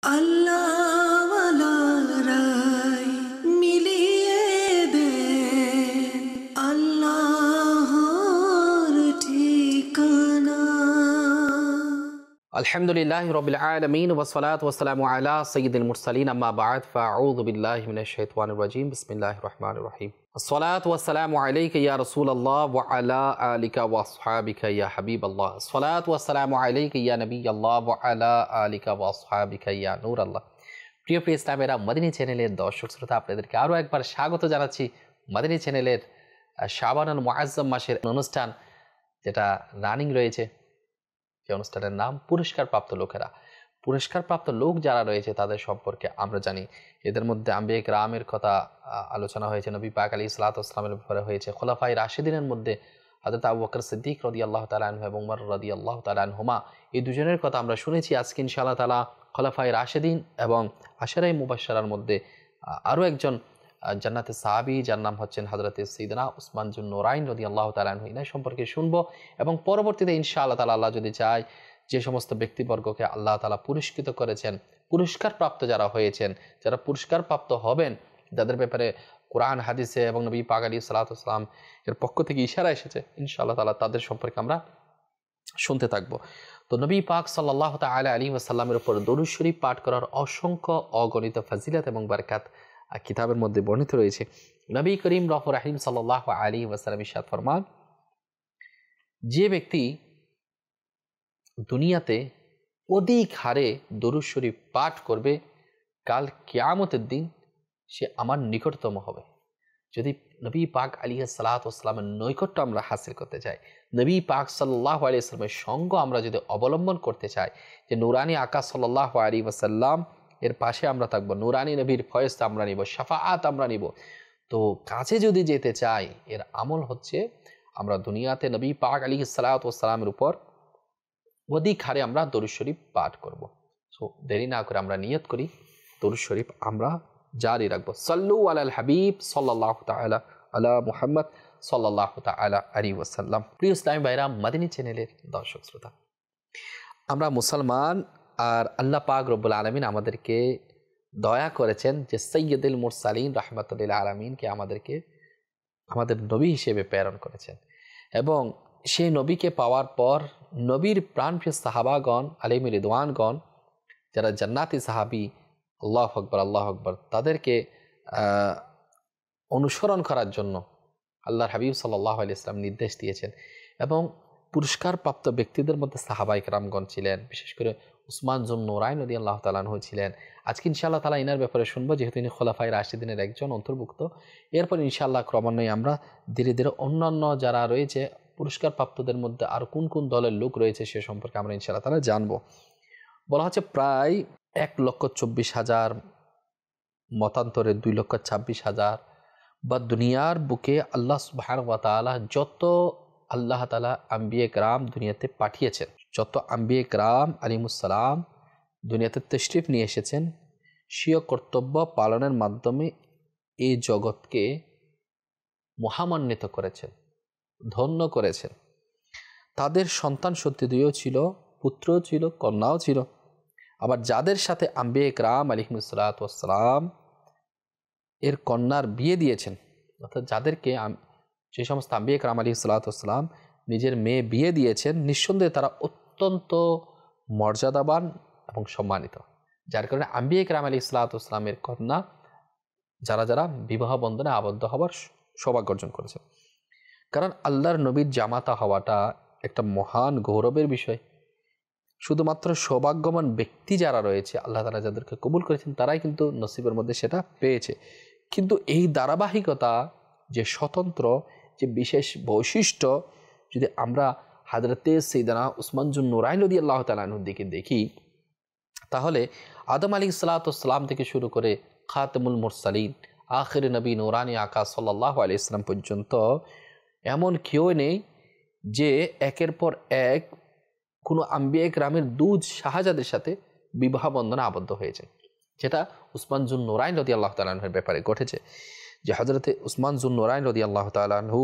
আল্লাহওয়ালারাই মিলিয়ে দেন আল্লাহর ঠিকানা। আলহামদুলিল্লাহি রাব্বিল আলামিন ওয়াসসালাতু ওয়াসসালামু আলা সাইয়্যিদিল মুরসালিন আম্মা বা'দ ফাআউযু বিল্লাহি মিনাশ শাইতানির রাজীম বিসমিল্লাহির রহমানির রহিম। আসসালাতু ওয়াসসালামু আলাইকা ইয়া রাসূলাল্লাহ ওয়া আলা আলিকা ওয়া আসহাবিকা ইয়া হাবিবাল্লাহ। আসসালাতু ওয়াসসালামু আলাইকা ইয়া নবিয়াল্লাহ ওয়া আলা আলিকা ওয়া আসহাবিকা ইয়া নূরাল্লাহ। প্রিয় ইসলামেরা, মদিনী চ্যানেলের দর্শক শ্রোতা, আপনাদেরকে আরও একবার স্বাগত জানাচ্ছি মদিনী চ্যানেলের শাবানুল মুআজ্জম মাসের অনুষ্ঠান যেটা রানিং রয়েছে। যে অনুষ্ঠানের নাম পুরস্কারপ্রাপ্ত লোকেরা। পুরস্কারপ্রাপ্ত লোক যারা রয়েছে তাদের সম্পর্কে আমরা জানি। এদের মধ্যে আম্বিয়া কিরামের কথা আলোচনা হয়েছে, নবী পাক আলাইহিস সালাতু ওয়াস সালামের ব্যাপারে হয়েছে, খোলাফায়ে রাশিদিনের মধ্যে হযরত আবু বকর সিদ্দিক রাদিয়াল্লাহু তাআলা আনহু এবং উমর রাদিয়াল্লাহু তাআলা আনহুমা, এই দুজনের কথা আমরা শুনেছি। আজকে ইনশাআল্লাহ তাআলা খোলাফায়ে রাশিদিন এবং আশারায়ে মুবাশশারার মধ্যে আরও একজন জান্নাতের সাহাবী, যার নাম হচ্ছেন হযরতে সাইয়্যিদনা উসমান যুন নুরাইন রাদিয়াল্লাহু তাআলা আনহু, এনার সম্পর্কে শুনবো। এবং পরবর্তীতে ইনশাআল্লাহ তাআলা আল্লাহ যদি চায়, যে সমস্ত ব্যক্তিবর্গকে আল্লাহ তাআলা পুরস্কৃত করেছেন, পুরস্কারপ্রাপ্ত যারা হয়েছেন, যারা পুরস্কারপ্রাপ্ত হবেন, যাদের ব্যাপারে কোরআন হাদিসে এবং নবী পাক আলাইহিস সালাতু ওয়াস সালাম এর পক্ষ থেকে ইশারা এসেছে, ইনশাআল্লাহ তাআলা তাদের সম্পর্কে আমরা শুনতে থাকবো। তো নবী পাক সাল্লাল্লাহু তাআলা আলাইহি ওয়াসাল্লামের উপর দরুদ শরীফ পাঠ করার অসংখ্য অগণিত ফজিলত এবং বারাকাত কিতাবের মধ্যে বর্ণিত রয়েছে। নবী করিম রাউফুর রহিম সাল্লাল্লাহু আলাইহি ওয়াসাল্লাম ইরশাদ ফরমান, যে ব্যক্তি দুনিয়াতে অধিক হারে দরুদ শরীফ পাঠ করবে, কাল কিয়ামতের দিন সে আমার নিকটতম হবে। যদি নবী পাক আলাইহিস সালাতু ওয়াস সালামের নৈকট্য আমরা হাসিল করতে চাই, নবী পাক সাল্লাল্লাহু আলাইহি ওয়াসাল্লামের সঙ্গ আমরা যদি অবলম্বন করতে চাই, যে নুরানি আকা সাল্লাল্লাহু আলাইহি ওয়াসাল্লাম এর পাশে আমরা থাকবো, নুরানি নবীর ফয়েজটা আমরা নিব, শাফাআত আমরা নিব, তো কাছে যদি যেতে চাই, এর আমল হচ্ছে আমরা দুনিয়াতে নবী পাক আলাইহিস সালাতু ওয়াস সালামের উপর অধিক হারে আমরা দরুদ শরীফ পাঠ করব। সো দেরি না করে আমরা নিয়ত করি, দরুদ শরীফ আমরা জারি রাখবো। সাল্লু আলাল হাবিব সাল্লাল্লাহু তাআলা আলা মুহাম্মদ সাল্লাল্লাহু তাআলা আলাইহি ওয়াসাল্লাম। প্রিয় ইসলামী ভাইরা, মদিনী চ্যানেলের দর্শক শ্রোতা, আমরা মুসলমান, আর আল্লাহ পাক রব্বুল আলামিন আমাদেরকে দয়া করেছেন যে সাইয়্যিদুল মুরসালিন রাহমাতুল লিল আলামিনকে আমাদেরকে আমাদের নবী হিসেবে প্রেরণ করেছেন। এবং সেই নবীকে পাওয়ার পর নবীর প্রাণপ্রিয় সাহাবাগণ আলাইহিম রিদওয়ানগণ, যারা জান্নাতি সাহাবী, আল্লাহু আকবার আল্লাহু আকবার, তাদেরকে অনুসরণ করার জন্য আল্লাহর হাবিব সাল্লাল্লাহু আলাইহি ওয়াসাল্লাম নির্দেশ দিয়েছেন। এবং পুরস্কারপ্রাপ্ত ব্যক্তিদের মধ্যে সাহাবায়ে কেরামগণ ছিলেন, বিশেষ করে উসমান যুন নুরাইন রাদিয়াল্লাহু তাআলা আনহু ছিলেন। আজকে ইনশাআল্লাহ তাআলা ইনার ব্যাপারে শুনবো, যেহেতু ইনি খোলাফায়ে রাশিদিনের একজন অন্তর্ভুক্ত। এরপর ইনশাআল্লাহ ক্রমান্বয়ে আমরা ধীরে ধীরে অন্যান্য যারা রয়েছে পুরস্কারপ্রাপ্তদের মধ্যে আর কোন কোন দলের লোক রয়েছে সে সম্পর্কে আমরা ইনশাআল্লাহ তাআলা জানবো। বলা হচ্ছে প্রায় 1,24,000, মতান্তরে 2,26,000, বা দুনিয়ার বুকে আল্লাহ সুবহানাহু ওয়া তাআলা যত আল্লাহ তাআলা আম্বিয়া কিরাম দুনিয়াতে পাঠিয়েছেন, যত আম্বিয়া কিরাম আলাইহিমুস সালাম দুনিয়াতে তাশরীফ নিয়ে এসেছেন, স্বীয় কর্তব্য পালনের মাধ্যমে এই জগৎকে মহামান্বিত করেছেন, ধন্য করেছেন। তাদের সন্তান সন্ততিও ছিল, পুত্রও ছিল, কন্যাও ছিল। আবার যাদের সাথে আম্বিয়া কিরাম আলাইহিমুস সালাতু ওয়াস সালাম এর কন্যার বিয়ে দিয়েছেন, অর্থাৎ যাদেরকে যে সমস্ত আম্বিয়া কিরাম আলাইহিস সালাতু ওয়াস সালাম নিজের মেয়ে বিয়ে দিয়েছেন, নিঃসন্দেহে তারা অত্যন্ত মর্যাদাবান এবং সম্মানিত। যার কারণে আম্বিয়া কিরাম আলাইহিস সালাতু ওয়াস সালামের কন্যা যারা যারা বিবাহ বন্ধনে আবদ্ধ হওয়ার সৌভাগ্য অর্জন করেছে। কারণ আল্লাহর নবীর জামাতা হওয়াটা একটা মহান গৌরবের বিষয়। শুধুমাত্র সৌভাগ্যবান ব্যক্তি যারা রয়েছে, আল্লাহ তাআলা যাদেরকে কবুল করেছেন, তারাই কিন্তু নসিবের মধ্যে সেটা পেয়েছে। কিন্তু এই ধারাবাহিকতা, যে স্বতন্ত্র, যে বিশেষ বৈশিষ্ট্য, যদি আমরা হযরতে সাইয়্যিদনা উসমান যুন নুরাইন রাদিয়াল্লাহু তাআলা আনহুর দিকে দেখি, তাহলে আদম আলাইহিস সালাতু ওয়াস সালাম থেকে শুরু করে খাতামুল মুরসালিন, আখির নবী নুরানি আকা সাল্লাল্লাহু আলাইহি ওয়াসাল্লাম পর্যন্ত এমন কেউ নেই যে একের পর এক কোনো আম্বিয়া কিরামের দুধ শাহজাদের সাথে বিবাহ বন্ধনে আবদ্ধ হয়েছে, যেটা উসমান যুন নুরাইন রাদিয়াল্লাহু তাআলা আনহুর ব্যাপারে ঘটেছে। যে হযরতে উসমান যুন নুরাইন রাদিয়াল্লাহু তাআলা আনহু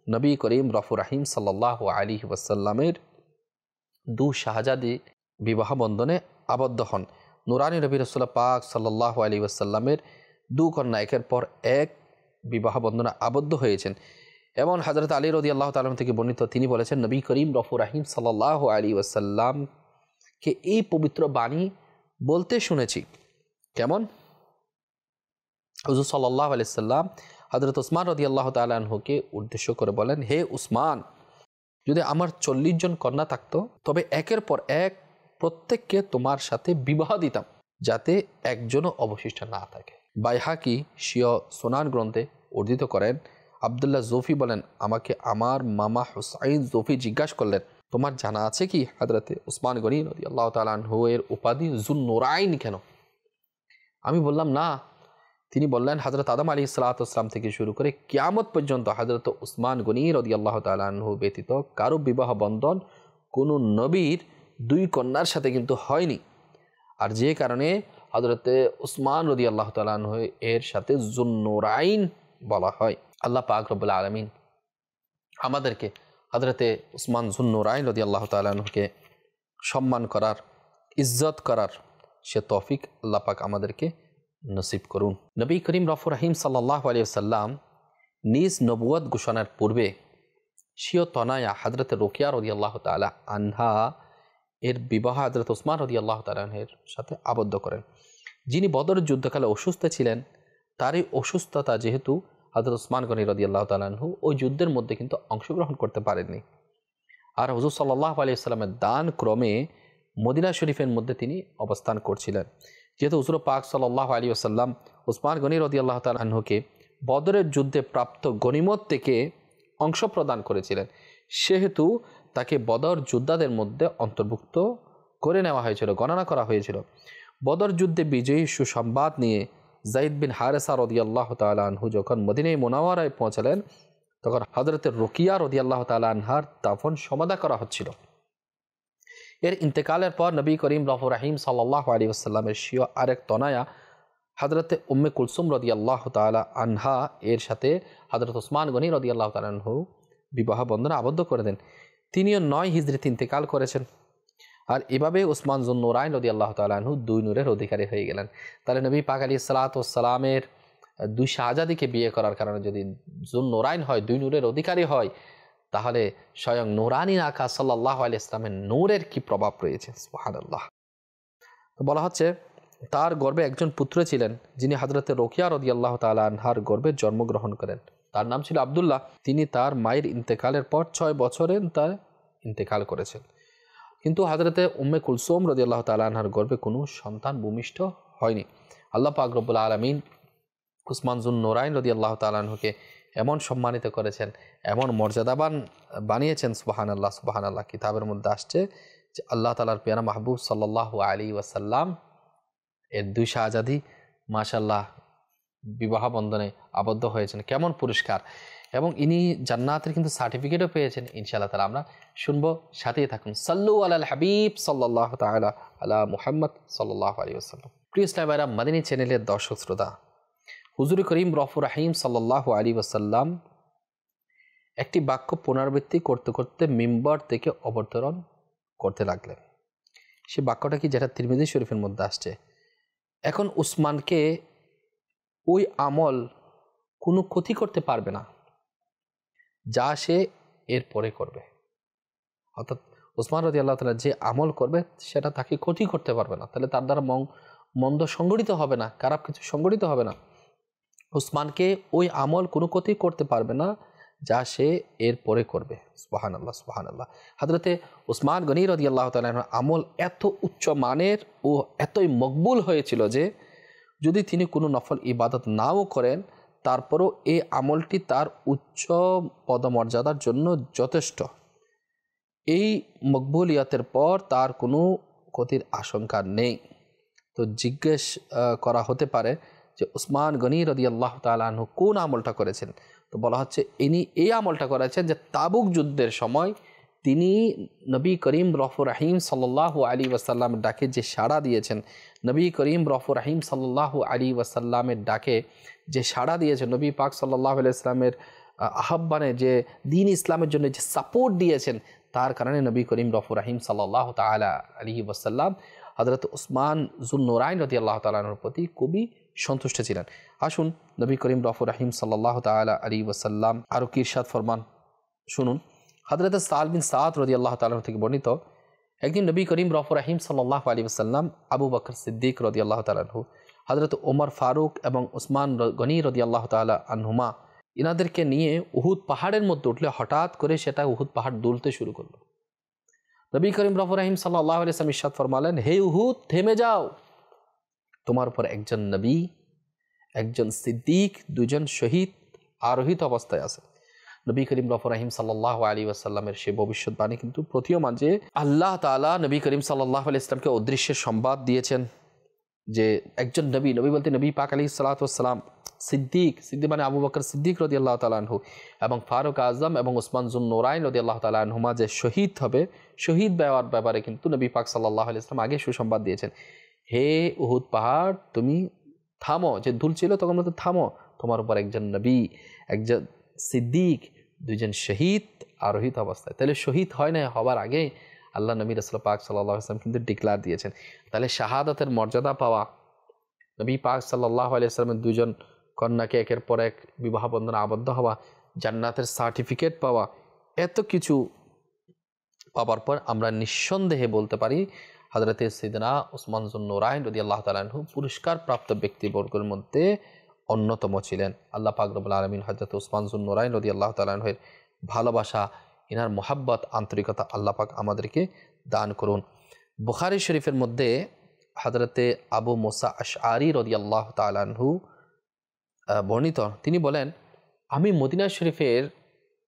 নবী করিম রাউফুর রহিম সাল্লাল্লাহু আলাইহি ওয়াসাল্লামের দু শাহজাদি বিবাহ বন্ধনে আবদ্ধ হন। নুরানি নবী রাসূলুল্লাহ পাক সাল্লাল্লাহু আলাইহি ওয়াসাল্লামের দু কন্যা একের পর এক বিবাহ বন্ধনে আবদ্ধ হয়েছেন। এবং হযরত আলী রাদিয়াল্লাহু তাআলা থেকে বর্ণিত, তিনি বলেছেন নবী করিম রফুর রাহিম সাল্লাল্লাহু আলাইহি ওয়াসাল্লামকে এই পবিত্র বাণী বলতে শুনেছি। কেমন? হুজুর সাল্লাল্লাহু আলাইহি ওয়াসাল্লাম হযরত উসমান রাদিয়াল্লাহু তাআলা আনহুকে উদ্দেশ্য করে বলেন, হে উসমান, যদি আমার 40 জন কন্যা থাকতো তবে একের পর এক প্রত্যেককে তোমার সাথে বিবাহ দিতাম, যাতে একজনও অবশিষ্ট না থাকে। বাইহাকি স্বীয় সুনান গ্রন্থে উদ্ধৃত করেন, আব্দুল্লাহ জোফি বলেন, আমাকে আমার মামা হুসাইন জোফি জিজ্ঞাসা করলেন, তোমার জানা আছে কি হযরতে উসমান গনি রাদিয়াল্লাহু তাআলা আনহু এর উপাধি যুন-নুরাইন কেন? আমি বললাম না। তিনি বললেন, হযরত আদম আলাইহিস সালাতু ওয়াস সালাম থেকে শুরু করে কিয়ামত পর্যন্ত হযরত উসমান গনি রাদিয়াল্লাহু তাআলা আনহু ব্যতীত কারো বিবাহ বন্ধন কোনো নবীর 2 কন্যার সাথে কিন্তু হয়নি। আর যে কারণে হযরতে উসমান রাদিয়াল্লাহু তাআলা আনহু এর সাথে যুন-নুরাইন বলা হয়। আল্লাহ পাক রব্বুল আলামিন আমাদেরকে হযরতে উসমান যুন-নুরাইন রাদিয়াল্লাহু তাআলা আনহুকে সম্মান করার, ইজ্জত করার সে তৌফিক আল্লাহ পাক আমাদেরকে নসিব করুন। নবী করিম রফুর রাহিম সাল্লাল্লাহু আলাইহি ওয়াসাল্লাম নিজ নবুয়ত ঘোষণার পূর্বে স্বীয় তনয়া হযরতে রুকিয়া রাদিয়াল্লাহু তাআলা আনহা এর বিবাহ হযরত উসমান রাদিয়াল্লাহু তাআলা আনহুর সাথে আবদ্ধ করেন, যিনি বদর যুদ্ধকালে অসুস্থ ছিলেন। তার এই অসুস্থতা যেহেতু হযরত উসমান গনি রাদিয়াল্লাহু তাআলা আনহু ওই যুদ্ধের মধ্যে কিন্তু অংশগ্রহণ করতে পারেননি। আর হুজুর সাল্লাল্লাহু আলাইহি ওয়াসাল্লামের দান ক্রমে মদিনা শরীফের মধ্যে তিনি অবস্থান করছিলেন। যেহেতু হুজুর পাক সাল্লাল্লাহু আলাইহি ওয়াসাল্লাম উসমান গনি রাদিয়াল্লাহু তাআলা আনহুকে বদরের যুদ্ধে প্রাপ্ত গনিমত থেকে অংশ প্রদান করেছিলেন, সেহেতু তাকে বদর যোদ্ধাদের মধ্যে অন্তর্ভুক্ত করে নেওয়া হয়েছিল, গণনা করা হয়েছিল। বদর যুদ্ধে বিজয়ী সুসংবাদ নিয়ে যায়েদ বিন হারেসা রাদিয়াল্লাহু তাআলা আনহু যখন মদিনায়ে মুনাওয়ারায় পৌঁছালেন, তখন হযরতে রুকিয়া রাদিয়াল্লাহু তাআলা আনহার দাফন সমাধা করা হচ্ছিল। এর ইন্তেকালের পর নবী করিম রফুর রাহিম সাল্লাল্লাহু আলাইহি ওয়াসাল্লামের স্বীয় আরেক তনয়া হযরতে উম্মে কুলসুম রাদিয়াল্লাহু তাআলা আনহা এর সাথে হযরত উসমান গনি রাদিয়াল্লাহু তাআলা আনহু বিবাহ বন্ধনে আবদ্ধ করে দেন। তিনিও 9 হিজরিতে ইন্তেকাল করেছেন। আর এভাবে উসমান যুন-নুরাইন রাদিয়াল্লাহু তাআলা আনহু 2 নূরের অধিকারী হয়ে গেলেন। তাহলে নবী পাক আলাইহিস সালাতু ওয়াস সালামের 2 শাহজাদিকে বিয়ে করার কারণে যদি যুন-নুরাইন হয়, 2 নূরের অধিকারী হয়, তাহলে স্বয়ং নুরানি আকা সাল্লাল্লাহু আলাইহি ওয়াসাল্লামের নূরের কি প্রভাব রয়েছে। সুবহানাল্লাহ। তো বলা হচ্ছে তার গর্ভে একজন পুত্র ছিলেন, যিনি হযরতে রুকিয়া রাদিয়াল্লাহু তাআলা আনহার গর্ভে জন্মগ্রহণ করেন। তার নাম ছিল আব্দুল্লাহ। তিনি তার মায়ের ইন্তেকালের পর 6 বছরে তার ইন্তেকাল করেছেন। কিন্তু হযরতে উম্মে কুলসুম রাদিয়াল্লাহু তাআলা আনহার গর্ভে কোনো সন্তান ভূমিষ্ঠ হয়নি। আল্লাহ পাক রব্বুল আলামিন উসমান যুন-নুরাইন রাদিয়াল্লাহু তাআলা আনহুকে এমন সম্মানিত করেছেন, এমন মর্যাদাবান বানিয়েছেন। সুবহানাল্লাহ, সুবহানাল্লাহ। কিতাবের মধ্যে আসছে যে আল্লাহ তাআলার পেয়ারা মাহবুব সাল্লাল্লাহু আলাইহি ওয়াসাল্লাম এর 2 শাহজাদি মাশাআল্লাহ বিবাহ বন্ধনে আবদ্ধ হয়েছেন। কেমন পুরস্কার! এবং ইনি জান্নাতের কিন্তু সার্টিফিকেটও পেয়েছেন ইনশাআল্লাহ তাআলা। আমরা শুনবো, সাথেই থাকুন। সাল্লু আলাল হাবিব সাল্লাল্লাহু তাআলা আলা মুহাম্মদ সাল্লাল্লাহু আলাইহি ওয়াসাল্লাম। প্রিয় ইসলামী ভাইরা, মাদানী চ্যানেলের দর্শক শ্রোতা, হুজুর করিম রফুর রাহিম সাল্লাল্লাহু আলাইহি ওয়াসাল্লাম একটি বাক্য পুনরাবৃত্তি করতে করতে মিম্বর থেকে অবতরণ করতে লাগলেন। সে বাক্যটা কি, যেটা তিরমিজি শরীফের মধ্যে আসছে, এখন উসমানকে ওই আমল কোনো ক্ষতি করতে পারবে না যা সে এর পরে করবে। অর্থাৎ উসমান রাদিয়াল্লাহু তাআলা যে আমল করবে সেটা তাকে ক্ষতি করতে পারবে না। তাহলে তার দ্বারা মন্দ সংগঠিত হবে না, খারাপ কিছু সংগঠিত হবে না। উসমানকে ওই আমল কোনো ক্ষতি করতে পারবে না যা সে এর পরে করবে। সুবহানাল্লাহ, সুবহানাল্লাহ। হযরতে উসমান গনি রাদিয়াল্লাহু তাআলা আমল এত উচ্চ মানের ও এতই মকবুল হয়েছিল যে যদি তিনি কোনো নফল ইবাদত নাও করেন, তারপরও এই আমলটি তার উচ্চ পদমর্যাদার জন্য যথেষ্ট। এই মকবুলিয়াতের পর তার কোনো ক্ষতির আশঙ্কা নেই। তো জিজ্ঞেস করা হতে পারে যে উসমান গনি রাদিয়াল্লাহু তাআলা আনহু কোন আমলটা করেছেন? তো বলা হচ্ছে ইনি এই আমলটা করেছেন যে তাবুক যুদ্ধের সময় তিনি নবী করিম রফুর রাহিম সাল্লাল্লাহু আলাইহি ওয়াসাল্লামের ডাকে যে সাড়া দিয়েছেন, নবী করিম রফুর রাহিম সাল্লাল্লাহু আলাইহি ওয়াসাল্লামের ডাকে যে সাড়া দিয়েছেন, নবী পাক সাল্লাল্লাহু আলাইহি ওয়াসাল্লামের আহ্বানে যে দ্বীন ইসলামের জন্য যে সাপোর্ট দিয়েছেন, তার কারণে নবী করিম রফুর রাহিম সাল্লাল্লাহু তাআলা আলাইহি ওয়াসাল্লাম হযরত উসমান যুন্নুরাইন রাদিয়াল্লাহু তাআলা আনহুর প্রতি খুবই সন্তুষ্ট ছিলেন। আসুন নবী করিম রফুর রহিম সাল্লাল্লাহু তাআলা আলাইহি ওয়াসাল্লাম আরও কি ইরশাদ ফরমান শুনুন। হযরত সাল বিন সাদ রাদিয়াল্লাহু তাআলা থেকে বর্ণিত, একদিন নবী করিম রফুর রহিম সাল্লাল্লাহু আলাইহি ওয়াসাল্লাম আবু বকর সিদ্দিক রাদিয়াল্লাহু তাআলা আনহু, হযরত ওমর ফারুক এবং উসমান গনি রাদিয়াল্লাহু তাআলা আনহুমা ইনাদেরকে নিয়ে উহুদ পাহাড়ের মধ্যে উঠলে হঠাৎ করে সেটা উহুদ পাহাড় দুলতে শুরু করলো। নবী করিম রফুর রহিম সাল্লাল্লাহু আলাইহি ওয়াসাল্লাম ইরশাদ ফরমালেন, হে উহুদ, থেমে যাও, তোমার উপর একজন নবী, একজন সিদ্দিক, দুজন শহীদ আরোহিত অবস্থায় আছে। নবী করিম রফুর রহিম সাল্লাল্লাহু আলাইহি ওয়াসাল্লামের সে ভবিষ্যৎবাণী কিন্তু প্রতীয়মান যে আল্লাহ তাআলা নবী করিম সাল্লাল্লাহু আলাইহি ওয়াসাল্লামকে অদৃশ্যের সংবাদ দিয়েছেন যে একজন নবী, নবী বলতে নবী পাক আলাইহিস সালাতু ওয়াস সালাম, সিদ্দিক মানে আবু বকর সিদ্দিক রাদিয়াল্লাহু তাআলা আনহু এবং ফারুক আজম এবং উসমান যুন্নুরাইন রাদিয়াল্লাহু তাআলা আনহুমা যে শহীদ হবে, শহীদ ব্যাপারে কিন্তু নবী পাক সাল্লাল্লাহু আলাইহি ওয়াসাল্লাম আগে সুসংবাদ দিয়েছেন। হে উহুদ পাহাড়, তুমি থামো, যে দুলছিল তখন বলতে থামো, তোমার উপর একজন নবী, একজন সিদ্দিক, দুইজন শহীদ আরোহিত অবস্থায়। তাহলে শহীদ হয় না, হবার আগে আল্লাহ নবী রাসূল পাক সাল্লাল্লাহু আলাইহি ওয়াসাল্লাম কিন্তু ডিক্লার দিয়েছেন। তাহলে শাহাদাতের মর্যাদা পাওয়া, নবী পাক সাল্লাল্লাহু আলাইহি ওয়াসাল্লামের দুজন কন্যাকে একের পর এক বিবাহ বন্ধনে আবদ্ধ হওয়া, জান্নাতের সার্টিফিকেট পাওয়া, এত কিছু পাওয়ার পর আমরা নিঃসন্দেহে বলতে পারি হযরতে সাইয়েদনা উসমান যুন্নুরাইন রাদিয়াল্লাহু তাআলা আনহু পুরস্কার প্রাপ্ত ব্যক্তিবর্গের মধ্যে অন্যতম ছিলেন। আল্লাহ পাক রব্বুল আলামিন হযরত উসমান যুন্নুরাইন রাদিয়াল্লাহু তাআলা আনহুর ভালোবাসা, ইনার মোহাব্বত, আন্তরিকতা আল্লাহ পাক আমাদেরকে দান করুন। বুখারী শরীফের মধ্যে হযরতে আবু মুসা আশআরী রাদিয়াল্লাহু তাআলা আনহু বর্ণিত, তিনি বলেন, আমি মদিনা শরীফের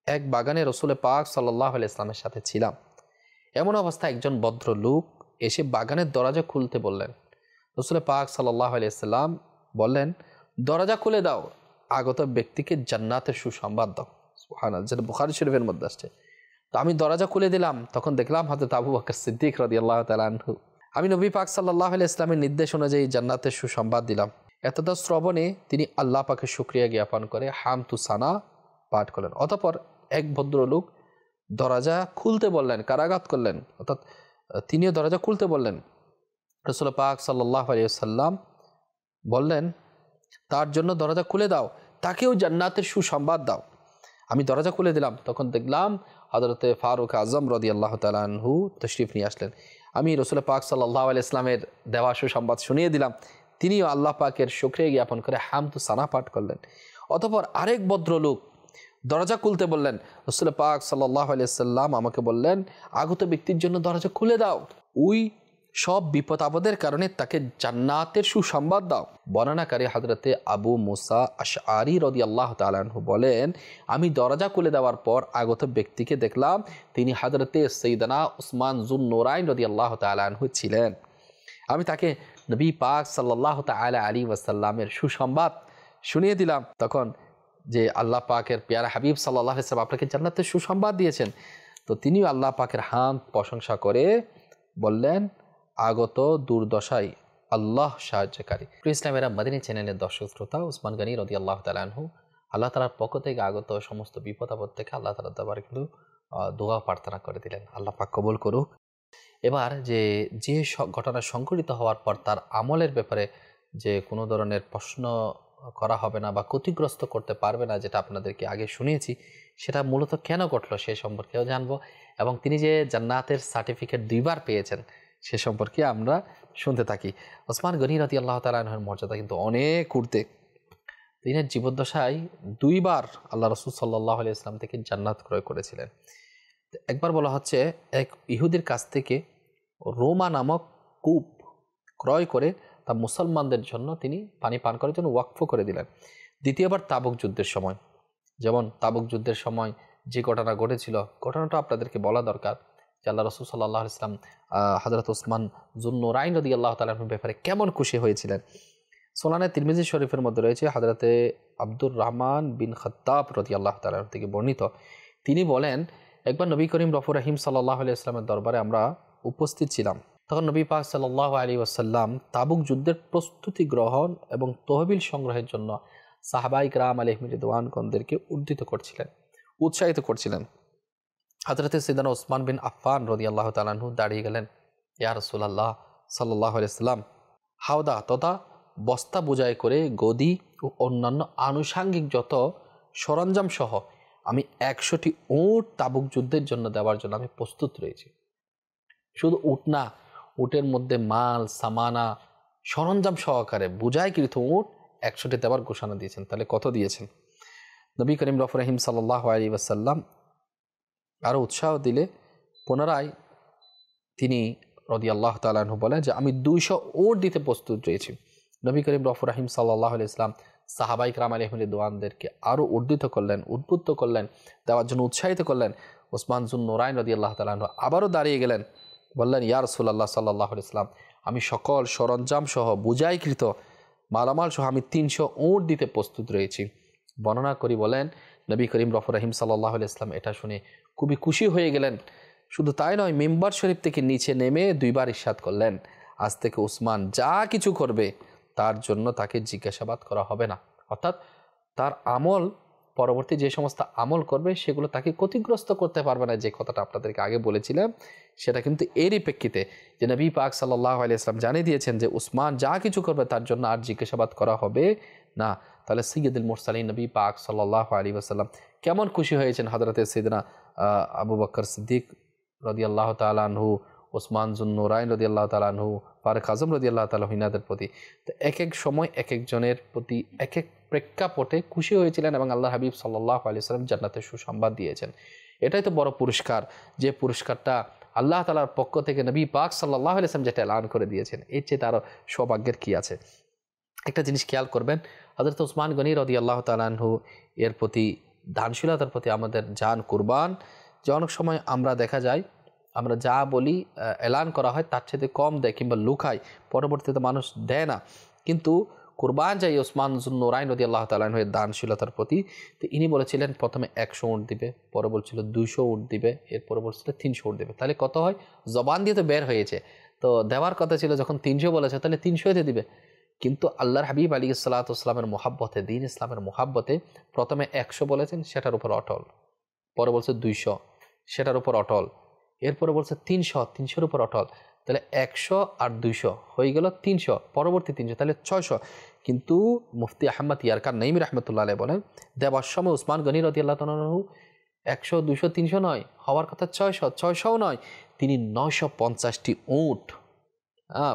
এক বাগানে রাসূল পাক সাল্লাল্লাহু আলাইহি ওয়াসাল্লামের সাথে ছিলাম। এমন অবস্থায় একজন ভদ্রলোক এসে বাগানের দরজা খুলতে বললেন। রাসূল পাক সাল্লাল্লাহু আলাইহি ওয়াসাল্লাম বললেন, দরজা খুলে দাও, আগত ব্যক্তিকে জান্নাতের সুসংবাদ দাও। সুবহানাল্লাহ, যেটা বুখারী শরীফের মধ্যে আসছে। তো আমি দরজা খুলে দিলাম, তখন দেখলাম হযরত আবু বকর সিদ্দিক রাদিয়াল্লাহু তাআলা আনহু। আমি নবী পাক সাল্লাল্লাহু আলাইহি ওয়াসাল্লামের নির্দেশ অনুযায়ী জান্নাতের সুসংবাদ দিলাম। এতদা শ্রবণে তিনি আল্লাহ পাকের শুকরিয়া জ্ঞাপন করে হামদু সানা পাঠ করলেন। অতঃপর এক ভদ্রলোক দরজা খুলতে বললেন, কারাগাত করলেন, অর্থাৎ তিনিও দরজা খুলতে বললেন। রাসূল পাক সাল্লাল্লাহু আলাইহি ওয়াসাল্লাম বললেন, তার জন্য দরজা খুলে দাও, তাকেও জান্নাতের সুসংবাদ দাও। আমি দরজা খুলে দিলাম, তখন দেখলাম হযরতে ফারুক আজম রাদিয়াল্লাহু তাআলা আনহু তশরিফ নিয়ে আসলেন। আমি রাসূল পাক সাল্লাল্লাহু আলাইহি ওয়াসাল্লামের দেওয়া সুসংবাদ শুনিয়ে দিলাম, তিনিও আল্লাহ পাকের শুকরিয়া জ্ঞাপন করে হামদু সানা পাঠ করলেন। অতঃপর আরেক ভদ্রলোক দরজা খুলতে বললেন। রাসূল পাক সাল্লাল্লাহু আলাইহি ওয়াসাল্লাম আমাকে বললেন, আগত ব্যক্তির জন্য দরজা খুলে দাও, ওই সব বিপদ আপদের কারণে তাকে জান্নাতের সুসংবাদ দাও। বর্ণনাকারী হযরতে আবু মুসা আশআরী রাদিয়াল্লাহু তাআলা আনহু বলেন, আমি দরজা খুলে দেওয়ার পর আগত ব্যক্তিকে দেখলাম, তিনি হযরতে সাইয়েদনা উসমান যুন্নুরাইন রাদিয়াল্লাহু তাআলা আনহু ছিলেন। আমি তাকে নবী পাক সাল্লাল্লাহু তাআলা আলাইহি ওয়াসাল্লামের সুসংবাদ শুনিয়ে দিলাম। তখন যে আল্লাহ পাকের পেয়ারা হাবিব সাল্লাল্লাহু আলাইহি ওয়াসাল্লাম আপনাকে জান্নাতের সুসংবাদ দিয়েছেন, তো তিনিও আল্লাহ পাকের হামদ প্রশংসা করে বললেন, আগত দুর্দশায় আল্লাহ সাহায্যকারী। ইসলামেরা মদিনী চ্যানেলের দর্শক শ্রোতা, উসমান গনি রাদিয়াল্লাহু তাআলা আনহু আল্লাহ তাআলার পক্ষ থেকে আগত সমস্ত বিপদ আপদ থেকে আল্লাহ তাআলার দরবারে কিন্তু দোয়া প্রার্থনা করে দিলেন। আল্লাহ পাক কবুল করুক। এবার যে ঘটনা সংঘটিত হওয়ার পর তার আমলের ব্যাপারে যে কোনো ধরনের প্রশ্ন করা হবে না বা ক্ষতিগ্রস্ত করতে পারবে না, যেটা আপনাদেরকে আগে শুনিয়েছি, সেটা মূলত কেন ঘটলো সে সম্পর্কেও জানবো, এবং তিনি যে জান্নাতের সার্টিফিকেট 2 বার পেয়েছেন সে সম্পর্কে আমরা শুনতে থাকি। ওসমান গনি রাদিয়াল্লাহু তাআলা আনহুর মর্যাদা কিন্তু অনেক ঊর্ধ্বে। তিনি জীবদ্দশায় 2 বার আল্লাহ রাসূল সাল্লাল্লাহু আলাইহি ওয়াসাল্লাম থেকে জান্নাত ক্রয় করেছিলেন। একবার বলা হচ্ছে এক ইহুদির কাছ থেকে রোমা নামক কূপ ক্রয় করে তা মুসলমানদের জন্য তিনি পানি পান করার জন্য ওয়াকফ করে দিলেন। দ্বিতীয়বার তাবুক যুদ্ধের সময়, যেমন তাবুক যুদ্ধের সময় যে ঘটনা ঘটেছিল, ঘটনাটা আপনাদেরকে বলা দরকার যে আল্লাহ রাসূল সাল্লাল্লাহু আলাইহি ওয়াসাল্লাম হযরত উসমান যুন্নুরাইন রাদিয়াল্লাহু তাআলা আনহুর ব্যাপারে কেমন খুশি হয়েছিলেন। সুনানে তিরমিজি শরীফের মধ্যে রয়েছে হযরতে আব্দুর রহমান বিন খাত্তাব রাদিয়াল্লাহু তাআলা থেকে বর্ণিত, তিনি বলেন, একবার নবী করিম রফুর রহিম সাল্লাল্লাহু আলাইহি ওয়াসাল্লামের দরবারে আমরা উপস্থিত ছিলাম। তখন নবী পাক সাল্লাল্লাহু আলাইহি ওয়াসাল্লাম তাবুক যুদ্ধের প্রস্তুতি গ্রহণ এবং তহবিল সংগ্রহের জন্য সাহাবায়ে কিরাম আলাইহিম রিদওয়ানগণদেরকে উৎসাহিত করছিলেন। হযরতে সাইয়েদনা উসমান বিন আফফান রাদিয়াল্লাহু তাআলা আনহু দাঁড়িয়ে গেলেন, ইয়া রাসূলুল্লাহ সাল্লাল্লাহু আলাইহি সাল্লাম হাওদা তথা বস্তা বোঝাই করে গদি ও অন্যান্য আনুষাঙ্গিক যত সরঞ্জাম সহ আমি 100টি উট তাবুক যুদ্ধের জন্য দেওয়ার জন্য আমি প্রস্তুত রয়েছি। শুধু উট না, উটের মধ্যে মাল সামানা সরঞ্জাম সহকারে বোঝাইকৃত উট 100টি দেওয়ার ঘোষণা দিয়েছেন। তাহলে কত দিয়েছেন? নবী করিম রহিম সাল্লাল্লাহু আলাইহি ওয়াসাল্লাম আরও উৎসাহ দিলে পুনরায় তিনি রাদিয়াল্লাহু তাআলা আনহু বলেন যে আমি 200 উট দিতে প্রস্তুত রয়েছি। নবী করিম রহিম সাল্লাল্লাহু আলাইহি ওয়াসাল্লাম সাহাবায়ে কেরাম আলাইহিম রিদওয়ানদেরকে আরও উদ্বুদ্ধ করলেন, উদ্বুদ্ধ করলেন, দেওয়ার জন্য উৎসাহিত করলেন। ওসমান যুন নুরাইন রাদিয়াল্লাহু তাআলা আনহু আবারও দাঁড়িয়ে গেলেন, বললেন ইয়া রাসূলুল্লাহ সাল্লাল্লাহু আলাইহি ওয়াসাল্লাম আমি সকল সরঞ্জাম সহ বোঝাইকৃত মালামাল সহ আমি 300 উট দিতে প্রস্তুত রয়েছি। বর্ণনা করি বলেন নবী করিম রহিম সাল্লাল্লাহু আলাইহি ওয়াসাল্লাম এটা শুনে খুবই খুশি হয়ে গেলেন। শুধু তাই নয়, মিম্বার শরীফ থেকে নিচে নেমে 2 বার ইরশাদ করলেন, আজ থেকে উসমান যা কিছু করবে তার জন্য তাকে জিজ্ঞাসাবাদ করা হবে না। অর্থাৎ তার আমল, পরবর্তী যে সমস্ত আমল করবে সেগুলো তাকে ক্ষতিগ্রস্ত করতে পারবে না। যে কথাটা আপনাদেরকে আগে বলেছিলাম সেটা কিন্তু এরই প্রেক্ষিতে যে নবী পাক সাল্লাল্লাহু আলাইহি ওয়াসাল্লাম জানিয়ে দিয়েছেন যে উসমান যা কিছু করবে তার জন্য আর জিজ্ঞাসাবাদ করা হবে না। তাহলে সাইয়্যিদুল মুরসালিন নবী পাক সাল্লাল্লাহু আলাইহি ওয়াসাল্লাম কেমন খুশি হয়েছেন হযরতে সাইয়েদনা আবু বকর সিদ্দিক রাদিয়াল্লাহু তাআলা আনহু, ওসমান যুন নুরাইন রাদিয়াল্লাহু তাআলা আনহু, ফারুক আযম রাদিয়াল্লাহু তাআলা হিনাদের প্রতি। তো এক এক সময় এক একজনের প্রতি এক এক প্রেক্ষাপটে খুশি হয়েছিলেন এবং আল্লাহ হাবিব সাল্লাল্লাহু আলাইহি ওয়াসাল্লাম জান্নাতের সুসংবাদ দিয়েছেন। এটাই তো বড় পুরস্কার, যে পুরস্কারটা আল্লাহ তাআলার পক্ষ থেকে নবী পাক সাল্লাল্লাহু আলাইহি ওয়াসাল্লাম যেটা এলান করে দিয়েছেন, এর চেয়ে তার সৌভাগ্যের কি আছে। একটা জিনিস খেয়াল করবেন, হযরত ওসমান গনি রাদিয়াল্লাহু তাআলা আনহু এর প্রতি দানশীলতার প্রতি আমাদের জান কুরবান। যে অনেক সময় আমরা দেখা যায় আমরা যা বলি এলান করা হয় তার চেয়ে কম দেয় কিংবা লুকায়, পরবর্তীতে মানুষ দেয় না, কিন্তু কুরবান যাই ওসমান যুন নুরাইন রাদিয়াল্লাহু তাআলা আনহু এর দানশীলতার প্রতি। তো ইনি বলেছিলেন প্রথমে 100 উট দিবে, পরে বলছিল 200 উট দিবে, এরপরে বলছিল 300 উট দিবে। তাহলে কত হয়? জবান দিয়ে তো বের হয়েছে, তো দেওয়ার কথা ছিল যখন 300 বলেছে তাহলে 300 দিবে। কিন্তু আল্লাহর হাবিব আলাইহিস সালাতু ওয়াস সালামের মুহাব্বতে, দ্বীন ইসলামের মুহাব্বতে প্রথমে 100 বলেছেন, সেটার উপর অটল, পরে বলছে 200, সেটার উপর অটল, এরপরে বলছে 300, 300-র উপর অটল। তাহলে 100 আর 200 হয়ে গেল 300, পরবর্তী 300, তাহলে 600। কিন্তু মুফতি আহমদ ইয়ারকান নাইমি রাহমাতুল্লাহ আলাইহি বলেন দেওয়ার সময় উসমান গনি রাদিয়াল্লাহু তাআলা আনহু 100, 200, 300 নয়, হওয়ার কথা 600, 600ও নয়, তিনি 950টি উট,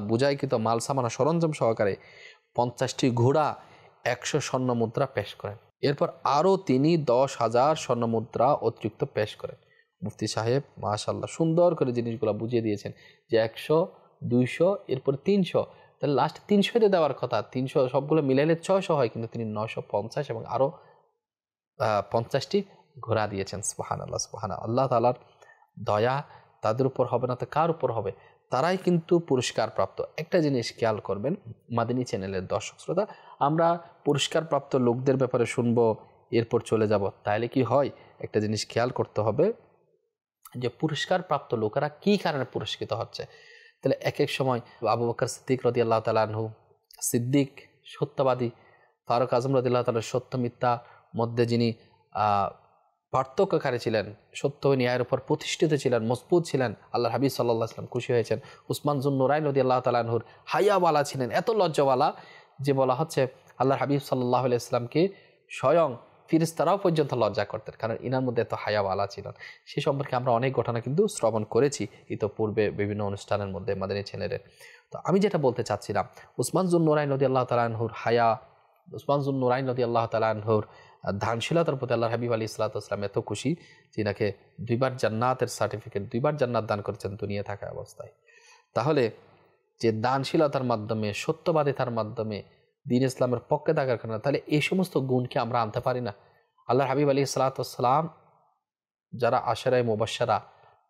বুঝাইকৃত মাল সামানা সরঞ্জাম সহকারে 50টি ঘোড়া, 100 স্বর্ণ মুদ্রা পেশ করেন। এরপর আরও তিনি 10,000 স্বর্ণ মুদ্রা অতিরিক্ত পেশ করেন। মুফতি সাহেব মাশাআল্লাহ সুন্দর করে জিনিসগুলো বুঝিয়ে দিয়েছেন যে 100, 200, এরপর 300, তাহলে লাস্ট 300-তে দেওয়ার কথা। 300 সবগুলো মিলাইলে 600 হয়, কিন্তু তিনি 950 এবং আরও 50টি ঘোড়া দিয়েছেন। সুবহানাল্লাহ, সুবহানাল্লাহ। আল্লাহ তাআলার দয়া তাদের উপর হবে না তো কার উপর হবে? তারাই কিন্তু পুরস্কার প্রাপ্ত। একটা জিনিস খেয়াল করবেন মাদানী চ্যানেলের দর্শক শ্রোতা, আমরা পুরস্কারপ্রাপ্ত লোকদের ব্যাপারে শুনবো, এরপর চলে যাব, তাহলে কি হয়? একটা জিনিস খেয়াল করতে হবে যে পুরস্কারপ্রাপ্ত লোকেরা কী কারণে পুরস্কৃত হচ্ছে। তাহলে এক এক সময় আবু বকর সিদ্দিক রাদিয়াল্লাহু তাআলা আনহু, সিদ্দিক সত্যবাদী, ফারুক আযম রাদিয়াল্লাহু তাআলা সত্য মিথ্যা মধ্যে যিনি পার্থক্যকারী ছিলেন, সত্য ন্যায়ের উপর প্রতিষ্ঠিত ছিলেন, মজবুত ছিলেন, আল্লাহর হাবিব সাল্লাল্লাহু আলাইহি ওয়াসাল্লাম খুশি হয়েছেন। উসমান যুন নুরাইন রাদিয়াল্লাহু তাআলা আনহুর হায়াওয়ালা ছিলেন, এত লজ্জাওয়ালা যে বলা হচ্ছে আল্লাহর হাবিব সাল্লাল্লাহু আলাইহি ওয়াসাল্লামকে স্বয়ং ফেরেশতারাও পর্যন্ত লজ্জা করতেন, কারণ ইনার মধ্যে এত হায়াওয়ালা ছিলেন। সে সম্পর্কে আমরা অনেক ঘটনা কিন্তু শ্রবণ করেছি ইতোপূর্বে বিভিন্ন অনুষ্ঠানের মধ্যে মাদানী চ্যানেলের। তো আমি যেটা বলতে চাচ্ছিলাম, উসমান যুন নুরাইন রাদিয়াল্লাহু তাআলা আনহুর হায়া, উসমান যুন নুরাইন রাদিয়াল্লাহু তাআলা আনহুর দানশীলতার প্রতি আল্লাহর হাবিব আলাইহিস সালাতু ওয়াস সালাম এত খুশি যে নাকি 2 বার জান্নাতের সার্টিফিকেট, 2 বার জান্নাত দান করেছেন দুনিয়া থাকা অবস্থায়। তাহলে যে দানশীলতার মাধ্যমে, সত্যবাদিতার মাধ্যমে দ্বীন ইসলামের পক্ষে থাকার কারণে, তাহলে এই সমস্ত গুণকে আমরা আনতে পারি না? আল্লাহর হাবিব আলাইহিস সালাতু ওয়াস সালাম যারা আশরায়ে মুবাশশারা,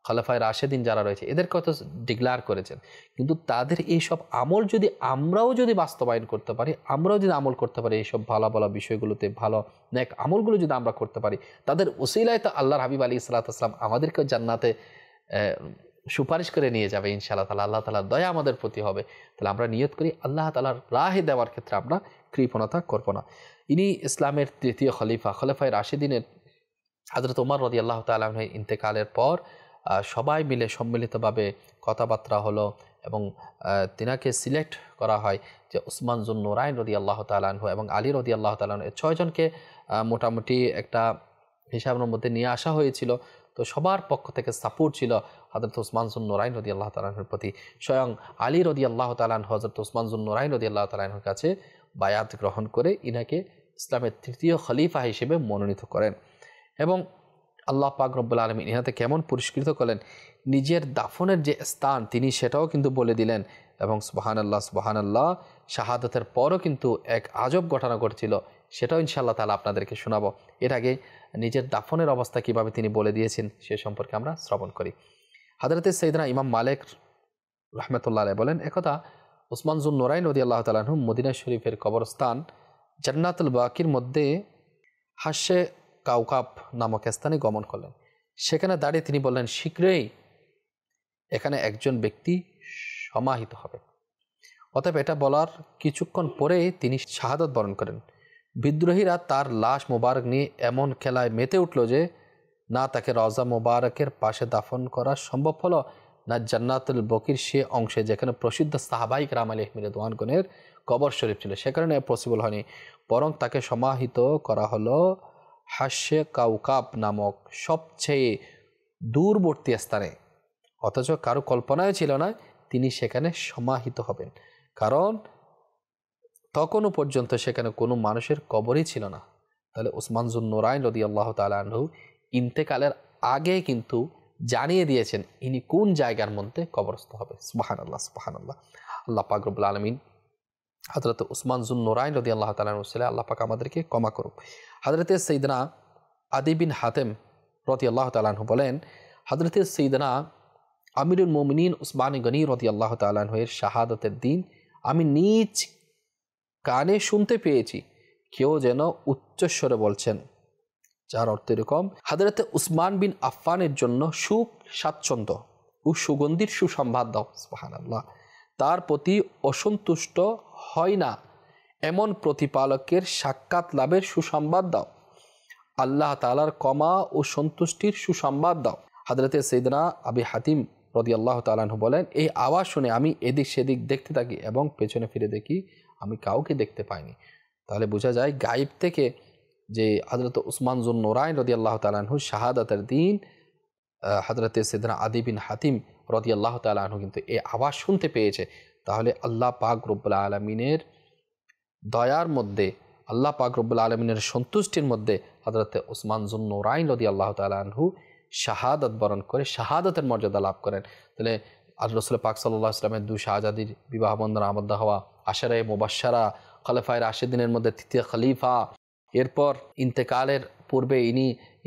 খলিফায়ে রাশেদিন যারা রয়েছে, এদেরকে হয়তো ডিক্লেয়ার করেছেন, কিন্তু তাদের এইসব আমল যদি আমরাও যদি বাস্তবায়ন করতে পারি, আমরাও যদি আমল করতে পারি, এইসব ভালো ভালো বিষয়গুলোতে ভালো নেক আমলগুলো যদি আমরা করতে পারি, তাদের ওসিলায় তো আল্লাহর হাবিব আলাইহিস সালাতু ওয়াস সালাম আমাদেরকে জান্নাতে সুপারিশ করে নিয়ে যাবে ইনশাআল্লাহ তাআলা। আল্লাহ তাআলার দয়া আমাদের প্রতি হবে। তাহলে আমরা নিয়ত করি আল্লাহ তাআলার রাহে দেওয়ার ক্ষেত্রে আমরা কৃপণতা করব না। ইনি ইসলামের তৃতীয় খলিফা, খলিফায়ে রাশেদিনের হযরত ওমর রাদিয়াল্লাহু তাআলা আনহু ইন্তেকালের পর সবাই মিলে সম্মিলিতভাবে কথাবার্তা হলো এবং তিনাকে সিলেক্ট করা হয় যে উসমান জুন নুরাইন রাদিয়াল্লাহু তাআলা আনহু এবং আলী রাদিয়াল্লাহু তাআলা আনহু, 6 জনকে মোটামুটি একটা হিসাবের মধ্যে নিয়ে আসা হয়েছিল। তো সবার পক্ষ থেকে সাপোর্ট ছিল হযরত উসমান জুন নুরাইন রাদিয়াল্লাহু তাআলা আনহুর প্রতি। স্বয়ং আলী রাদিয়াল্লাহু তাআলা আনহু হযরত উসমান জুন নুরাইন রাদিয়াল্লাহু তাআলা আনহুর কাছে বায়াত গ্রহণ করে ইনাকে ইসলামের তৃতীয় খলিফা হিসেবে মনোনীত করেন। এবং আল্লাহ পাক রব্বুল আলামিন ইনাতে কেমন পুরস্কৃত করলেন, নিজের দাফনের যে স্থান তিনি সেটাও কিন্তু বলে দিলেন। এবং সুবহানাল্লাহ সুবহানাল্লাহ, শাহাদাতের পরও কিন্তু এক আজব ঘটনা ঘটছিল, সেটাও ইনশাআল্লাহ তাআলা আপনাদেরকে শোনাবো। এর আগে নিজের দাফনের অবস্থা কিভাবে তিনি বলে দিয়েছেন সে সম্পর্কে আমরা শ্রবণ করি। হযরতে সাইয়েদনা ইমাম মালিক রাহমাতুল্লাহ আলাইহি বলেন, একদা উসমান জুন নুরাইন রাদিয়াল্লাহু তাআলা আনহু মদিনা শরীফের কবরস্থান জান্নাতুল বাকির মধ্যে হাস্যে কাউকাব নামক স্থানে গমন করলেন। সেখানে দাঁড়িয়ে তিনি বললেন, শীঘ্রই এখানে একজন ব্যক্তি সমাহিত হবে। অতএব এটা বলার কিছুক্ষণ পরে তিনি শাহাদাত বরণ করেন। বিদ্রোহীরা তার লাশ মোবারক নিয়ে এমন খেলায় মেতে উঠল যে না তাকে রওজা মোবারকের পাশে দাফন করা সম্ভব হলো, না জান্নাতুল বকির সে অংশে যেখানে প্রসিদ্ধ সাহাবাই কেরাম আলাইহিম রিদওয়ানগণের কবর শরীফ ছিল সেখানে পসিবল হয়নি, বরং তাকে সমাহিত করা হলো হাস্যে কাউকাব নামক সবচেয়ে দূরবর্তী স্থানে। অথচ কারো কল্পনায় ছিল না তিনি সেখানে সমাহিত হবেন, কারণ তখনও পর্যন্ত সেখানে কোনো মানুষের কবরই ছিল না। তাহলে উসমান জুন নুরাইন রাদিয়াল্লাহু তাআলা আনহু ইন্তেকালের আগে কিন্তু জানিয়ে দিয়েছেন ইনি কোন জায়গার মধ্যে কবরস্থ হবে। সুবহানাল্লাহ সুবহানাল্লাহ। আল্লাহ পাক রব্বুল আলামিন হযরত উসমান জুন নুরাইন রাদিয়াল্লাহু তাআলা আনহু ছিলেন, আল্লাহ পাক আমাদেরকে ক্ষমা করুক। হযরতে সাইয়েদনা আদি বিন হাতেম রাদিয়াল্লাহু তাআলা আনহু বলেন, হযরতে সাইয়েদনা আমিরুল মুমিনিন উসমান গনি রাদিয়াল্লাহু তাআলা আনহু এর শাহাদাতের দিন আমি নিজ কানে শুনতে পেয়েছি কেউ যেন উচ্চস্বরে বলছেন, যার অর্থ এরকম, হযরতে উসমান বিন আফফানের জন্য সুখ স্বাচ্ছন্দ্য ও সুগন্ধির সুসংবাদ দাও। সুবহানাল্লাহ। তার প্রতি অসন্তুষ্ট হয় না এমন প্রতিপালকের সাক্ষাৎ লাভের সুসংবাদ দাও। আল্লাহ তাআলার ক্ষমা ও সন্তুষ্টির সুসংবাদ দাও। হযরতে সাইয়েদনা আবি হাতিম রাদিয়াল্লাহু তাআলা আনহু বলেন, এই আওয়াজ শুনে আমি এদিক সেদিক দেখতে থাকি এবং পেছনে ফিরে দেখি আমি কাউকে দেখতে পাইনি। তাহলে বোঝা যায় গায়েব থেকে যে হযরত উসমান জুন নুরাইন রাদিয়াল্লাহু তাআলা আনহু শাহাদাতের দিন হযরতে সাইয়েদনা আদি বিন হাতিম রাদিয়াল্লাহু তাআলা আনহু কিন্তু এই আওয়াজ শুনতে পেয়েছে। তাহলে আল্লাহ পাক রব্বুল আলামিনের দয়ার মধ্যে, আল্লাহ পাক রব্বুল আলামিনের সন্তুষ্টির মধ্যে হযরতে উসমান জুন নুরাইন রাদিয়াল্লাহু তাআলা আনহু শাহাদাত বরণ করে শাহাদাতের মর্যাদা লাভ করেন। তাহলে আল্লাহ রাসূল পাক সাল্লাল্লাহু আলাইহি ওয়াসাল্লামের দুই শাহজাদীর বিবাহ বন্ধনে আবদ্ধ হওয়া, আশারে মুবাশশারা, খলিফায়ে রাশিদিনের মধ্যে তৃতীয় খলিফা, এরপর ইন্তেকালের পূর্বে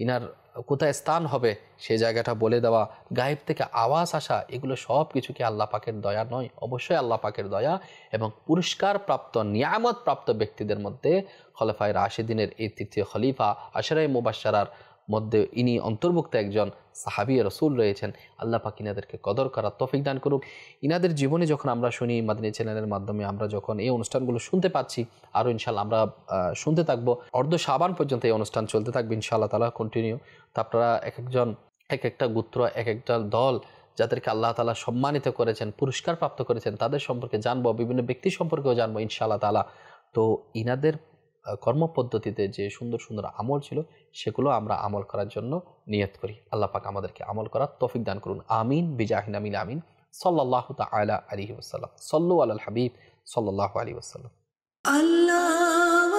ইনার কোথায় স্থান হবে সেই জায়গাটা বলে দেওয়া, গায়েব থেকে আওয়াজ আসা, এগুলো সব কিছু কি আল্লাহ পাকের দয়া নয়? অবশ্যই আল্লাহ পাকের দয়া। এবং পুরস্কার প্রাপ্ত নিয়ামত প্রাপ্ত ব্যক্তিদের মধ্যে খলিফায়ে রাশিদিনের এই তৃতীয় খলিফা আশারে মুবাশশারার মধ্যে ইনি অন্তর্ভুক্ত একজন সাহাবী রাসূল রয়েছেন। আল্লাহ পাক ইনাদেরকে কদর করার তৌফিক দান করুক। ইনাদের জীবনে যখন আমরা শুনি মাদানী চ্যানেলের মাধ্যমে, আমরা যখন এই অনুষ্ঠানগুলো শুনতে পাচ্ছি, আরও ইনশাআল্লাহ আমরা শুনতে থাকবো। অর্ধ শাবান পর্যন্ত এই অনুষ্ঠান চলতে থাকবে ইনশাআল্লাহ তাআলা কন্টিনিউ। তো আপনারা এক একজন এক একটা গোত্র, এক একটা দল যাদেরকে আল্লাহ তাআলা সম্মানিত করেছেন, পুরস্কার প্রাপ্ত করেছেন, তাদের সম্পর্কে জানবো, বিভিন্ন ব্যক্তি সম্পর্কেও জানবো ইনশাআল্লাহ তাআলা। তো ইনাদের কর্মপদ্ধতিতে যে সুন্দর সুন্দর আমল ছিল সেগুলো আমরা আমল করার জন্য নিয়ত করি। আল্লাহ পাক আমাদেরকে আমল করার তৌফিক দান করুন। আমিন বিজাহি নাবিল আমিন সাল্লাল্লাহু তাআলা আলাইহি ওয়াসাল্লাম। সাল্লু আলাল হাবিব সাল্লাল্লাহু আলাইহি ওয়াসাল্লাম। আল্লাহ